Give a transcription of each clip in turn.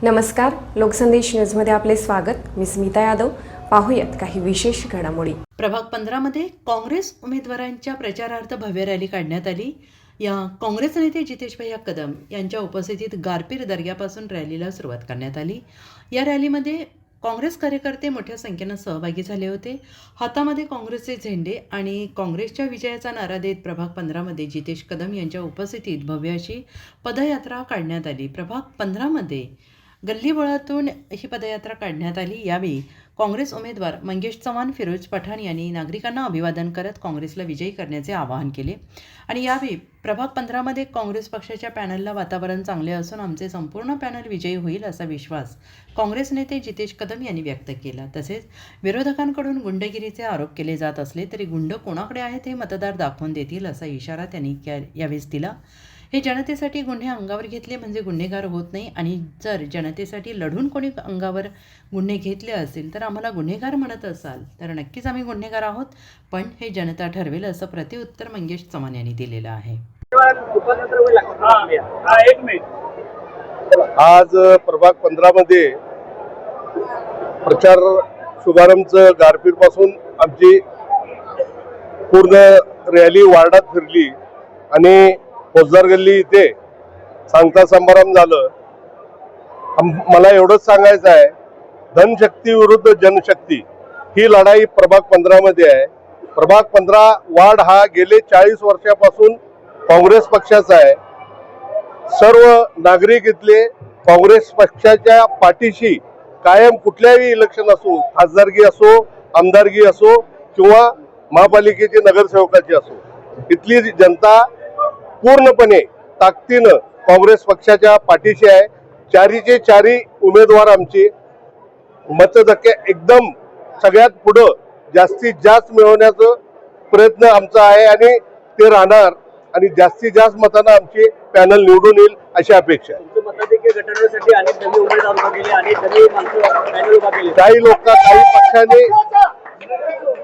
नमस्कार, लोकसंदेश न्यूजमध्ये आपले स्वागत. मी स्मिता यादव. पाहूयात काही विशेष घडामोडी. प्रभाग 15 मध्ये काँग्रेस उमेदवारांच्या प्रचारार्थ भव्य रॅली काढण्यात आली. या काँग्रेस नेते जितेश भैया कदम यांच्या उपस्थितीत गारपीर दर्ग्यापासून रॅलीला सुरुवात करण्यात आली. या रॅलीमध्ये काँग्रेस कार्यकर्ते मोठ्या संख्येनं सहभागी झाले होते. हातामध्ये काँग्रेसचे झेंडे आणि काँग्रेसच्या विजयाचा नारा देत प्रभाग 15 मध्ये जितेश कदम यांच्या उपस्थितीत भव्य अशी पदयात्रा काढण्यात आली. प्रभाग 15 मध्ये गल्लीबोळातून ही पदयात्रा काढण्यात आली. यावेळी काँग्रेस उमेदवार मंगेश चव्हाण, फिरोज पठाण यांनी नागरिकांना अभिवादन करत काँग्रेसला विजयी करण्याचे आवाहन केले. आणि यावेळी प्रभाग 15 मध्ये काँग्रेस पक्षाच्या पॅनलला वातावरण चांगले असून आमचे संपूर्ण पॅनल विजयी होईल असा विश्वास काँग्रेस नेते जितेश कदम यांनी व्यक्त केला. तसेच विरोधकांकडून गुंडगिरीचे आरोप केले जात असले तरी गुंड कोणाकडे आहेत हे मतदार दाखवून देतील असा इशारा त्यांनी यावेळेस दिला. हे जनतेसाठी गुन्हे अंगावर घेतले म्हणजे गुन्हेगार होत नाही, आणि जर जनतेसाठी लढून कोणी अंगावर गुन्हे घेतले असतील तर आम्हाला गुन्हेगार म्हणत असाल तर नक्कीच आम्ही गुन्हेगार आहोत, पण हे जनता ठरवेल असं प्रतिउत्तर मंगेश चव्हाण यांनी दिलेलं आहे. आज प्रभाग 15 मध्ये प्रचार शुभारंभचं गारपीर पासून आमची पूर्ण रॅली वार्डात फिरली आणि फौजदार गल्ली इथे सांगता समारंभ झालं. मला एवढंच सांगायचं आहे, धनशक्ती विरुद्ध जनशक्ती ही लढाई प्रभाग 15 मध्ये आहे. प्रभाग 15 वार्ड हा गेले 40 वर्षापासून काँग्रेस पक्षाचा आहे. सर्व नागरिक इथले काँग्रेस पक्षाच्या पाठीशी कायम कुठल्याही इलेक्शन असो, खासदारकी असो, आमदारकी असो किंवा महापालिकेची नगरसेवकाची असो, इथली जनता पूर्णपणे ताकदीनं काँग्रेस पक्षाच्या पाठीशी आहे. चारीचे चारी उमेदवार आमचे मतधक्के एकदम सगळ्यात पुढं जास्तीत जास्त मिळवण्याचा प्रयत्न आमचा आहे आणि ते राहणार आणि जास्तीत जास्त मतांना आमचे पॅनल निवडून येईल अशी अपेक्षा आहे.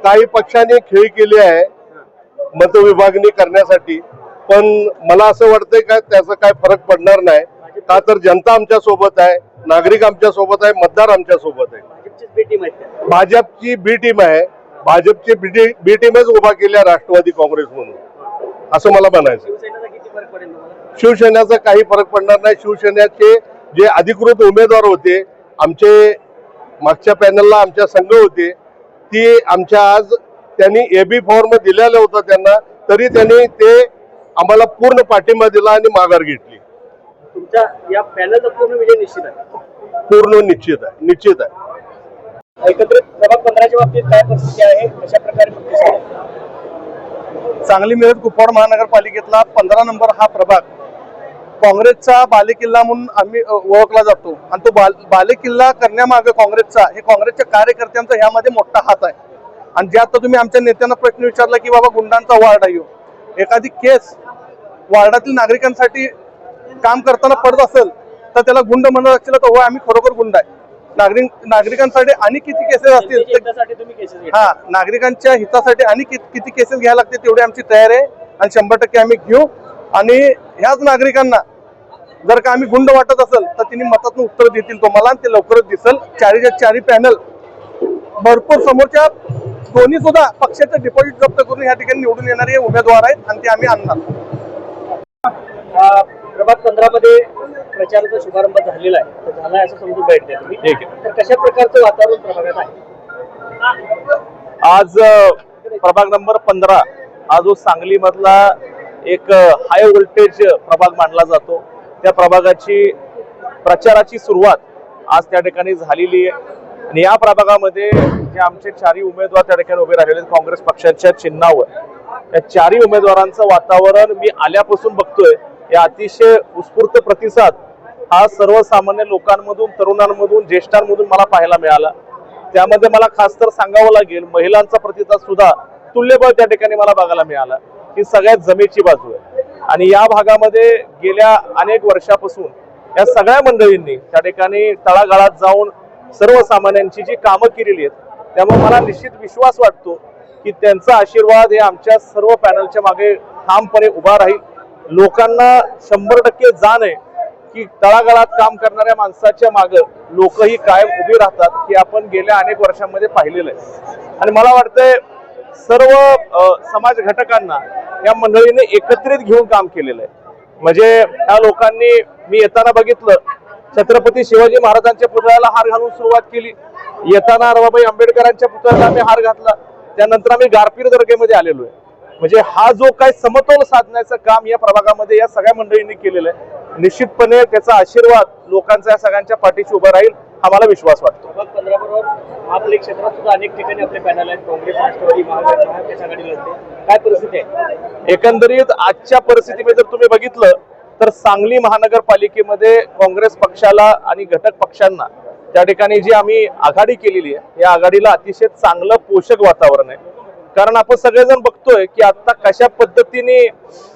काही पक्षांनी खेळी केली आहे मतविभागणी करण्यासाठी, पण मला असं वाटतंय का त्याचा काय फरक पडणार नाही. का तर जनता आमच्या सोबत आहे, नागरिक आमच्या सोबत आहे, मतदार आमच्या सोबत आहे. भाजपची बी टीम आहे. भाजपची बी टीमच उभा केली राष्ट्रवादी काँग्रेस म्हणून, असं मला म्हणायचं. शिवसेनेचा काही फरक पडणार नाही. शिवसेनेचे जे अधिकृत उमेदवार होते, आमचे मागच्या पॅनलला आमच्या संघ होते, ती आमच्या आज त्यांनी एबी फॉर्म दिलेला होता त्यांना, तरी त्यांनी ते आम्हाला पूर्ण पाठिंबा दिला आणि माघार घेतली. तुमच्या या पॅनलचा पूर्ण विजय निश्चित आहे. पूर्ण निश्चित आहे. एकत्रित प्रभाग 15च्या बाबतीत काय परिस्थिती आहे, कशा प्रकारे सांगली मिरज कुपवाड महानगरपालिकेतला 15 नंबर हा प्रभाग काँग्रेसचा बालेकिल्ला म्हणून आम्ही ओळखला जातो. आणि तो बालेकिल्ला करण्यामागे काँग्रेसच्या कार्यकर्त्यांचा ह्यामध्ये मोठा हात आहे. आणि जे आता तुम्ही आमच्या नेत्यांना प्रश्न विचारला की बाबा गुंडांचा वार्ड आहे, एखादी केस वार्डातील नागरिकांसाठी काम करताना पडत असेल तर त्याला गुंड म्हणत असतील तर हो, आम्ही खरोखर गुंड आहे. नागरिकांसाठी आणि किती केसेस असतील, नागरिकांच्या हितासाठी आणि किती केसेस घ्यायला लागते तेवढी आमची तयारी आहे आणि 100% आम्ही घेऊ. आणि ह्याच नागरिकांना जर का आम्ही गुंड वाटत असेल तर त्यांनी मतातून उत्तर देतील तुम्हाला, आणि ते लवकरच दिसेल. चारीच्या चारी पॅनल भरपूर समोरच्या दोन्ही सुद्धा पक्षाचं डिपॉझिट जप्त करून या ठिकाणी निवडून येणारे उमेदवार आहेत आणि ते आम्ही आणणार. प्रभाग 15 मध्ये प्रचाराचा शुभारंभ झालेला आहे, तर झाला असं समजून बैठते तुम्ही. तर कशा प्रकारचं वातावरण प्रभागात आहे? आज प्रभाग नंबर 15 हा जो सांगली मधला एक हाय व्होल्टेज प्रभाग मानला जातो, त्या प्रभागाची प्रचाराची सुरुवात आज त्या ठिकाणी झालेली आहे. आणि या प्रभागामध्ये जे आमचे चारही उमेदवार त्या ठिकाणी उभे राहिलेले काँग्रेस पक्षाच्या चिन्हावर, त्या चारही उमेदवारांचं वातावरण मी आल्यापासून बघतोय. या अतिशय उत्स्फूर्त प्रतिसाद हा सर्वसामान्य लोकांमधून, तरुणांमधून, ज्येष्ठांमधून मला पाहायला मिळाला. त्यामध्ये मला खास तर सांगावं लागेल, महिलांचा प्रतिसाद सुद्धा तुल्यबळ त्या ठिकाणी मला बघायला मिळाला. ही सगळ्यात जमेची बाजू आहे. आणि या भागामध्ये गेल्या अनेक वर्षापासून या सगळ्या मंडळींनी त्या ठिकाणी तळागाळात जाऊन सर्वसामान्यांची जी कामं केलेली आहेत, त्यामुळे मला निश्चित विश्वास वाटतो की त्यांचा आशीर्वाद हे आमच्या सर्व पॅनलच्या मागे ठामपणे उभा राहील. लोकांना 100% जाण आहे की तळागाळात काम करणाऱ्या माणसाच्या मागं लोकही कायम उभी राहतात, की आपण गेल्या अनेक वर्षांमध्ये पाहिलेलं आहे. आणि मला वाटतंय सर्व समाज घटकांना या मंडळीने एकत्रित घेऊन काम केलेलं आहे. म्हणजे ह्या लोकांनी, मी येताना बघितलं, छत्रपती शिवाजी महाराजांच्या पुतळ्याला हार घालून सुरुवात केली. येताना रमाबाई आंबेडकरांच्या पुतळ्याला आम्ही हार घातला. त्यानंतर आम्ही गारपीर दर्गेमध्ये आलेलो आहे. म्हणजे हा जो काही समतोल साधण्याचं काम या प्रभागामध्ये या सगळ्या मंडळींनी केलेलं आहे, निश्चितपणे त्याचा आशीर्वाद लोकांचा या सगळ्यांच्या पाठीशी उभा राहील हा मला विश्वास वाटतो. प्रभाग 15 बरोबर महापालिका क्षेत्रात सुद्धा अनेक ठिकाणी आपले पॅनल आहेत. काँग्रेस, राष्ट्रवादी, महाविकास आघाडी लढते. काय परिस्थिती आहे? एकंदरीत आजच्या परिस्थितीमध्ये जर तुम्ही बघितलं तर सांगली महानगरपालिकेमध्ये काँग्रेस पक्षाला आणि घटक पक्षांना त्या ठिकाणी जी आम्ही आघाडी केलेली आहे, या आघाडीला अतिशय चांगलं पोषक वातावरण आहे. कारण आपण सगळेजण बघतोय की आता कशा पद्धतीने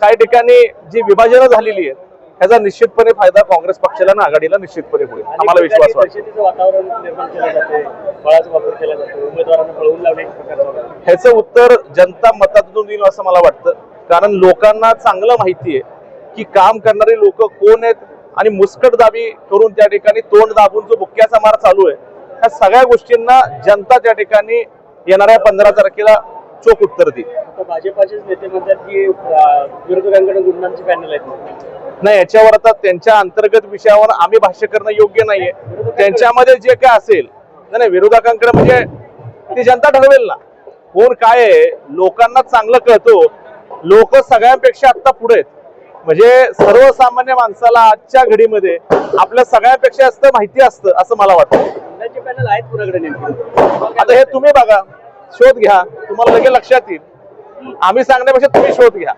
काही ठिकाणी जी विभाजनं झालेली आहेत, ह्याचा निश्चितपणे फायदा काँग्रेस पक्षाला आणि आघाडीला निश्चितपणे होईल, आम्हाला विश्वास वाटतो. दहशतीचं वातावरण निर्माण केलं जाते, बळाचा वापर केला जातो, उमेदवारांना पळवून लावण्याची प्रकार. ह्याचं उत्तर जनता मतातून देईल असं मला वाटतं. कारण लोकांना चांगलं माहिती आहे की काम करणारे लोक कोण आहेत आणि मुस्कटदाबी करून त्या ठिकाणी तोंड दाबून जो बुक्क्याचा मार चालू आहे, ह्या सगळ्या गोष्टींना जनता त्या ठिकाणी येणाऱ्या 15 तारखेला चोख उत्तर देईल. आता भाजपाचेच नेते म्हणतात की विरोधकांकडे गुंडांचे पॅनल आहेत. नाही, याच्यावर आता त्यांच्या अंतर्गत विषयावर आम्ही भाष्य करणं योग्य नाहीये. त्यांच्यामध्ये जे काय असेल, नाही, विरोधकांकडे म्हणजे ती जनता ठरवेल ना. कोण काय आहे लोकांना चांगलं कळतो. लोक सगळ्यांपेक्षा आता पुढे आहेत. म्हणजे सर्वसामान्य माणसाला आजच्या घडीमध्ये आपल्या सगळ्यांपेक्षा जास्त माहिती असतं असं मला वाटतं. गुंडांचे पॅनल आहेत कुणाकडे नेमके? आता हे तुम्ही बघा, शोध घ्या, तुम्हाला लगेच लक्षात येईल. आम्ही सांगण्यापेक्षा तुम्ही शोध घ्या.